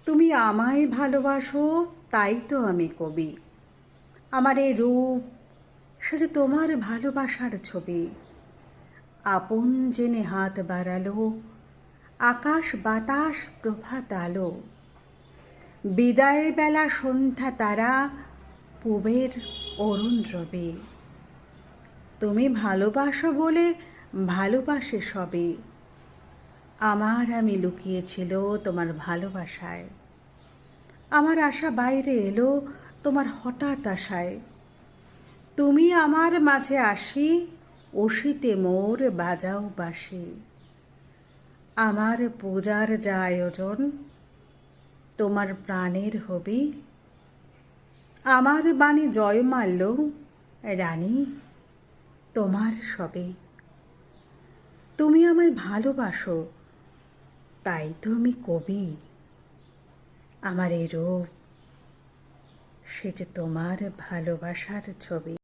তুমি আমায় ভালোবাসো, তাই তো আমি কবি। আমার এই রূপ সে যে তোমার ভালোবাসার ছবি। আপন জেনে হাত বাড়ালো, আকাশ বাতাস প্রভাত আলো। বিদায় বেলা সন্ধ্যা তারা, পুবের অরুণ রবি। তুমি ভালোবাসো বলে ভালোবাসে সবে। আমার আমি লুকিয়েছিল তোমার ভালোবাসায়। আমার আশা বাইরে এলো তোমার হঠাৎ আশায়। তুমি আমার মাঝে আসি, অসিতে মোর বাজাও বাঁশি। আমার পূজার যা আয়োজন, তোমার প্রাণের হবি। আমার বাণী জয়মাল্য, রানী তোমার সবে। তুমি আমায় ভালোবাসো, তাই তো আমি কবি। আমার এই রূপ সে যে তোমার ভালোবাসার ছবি।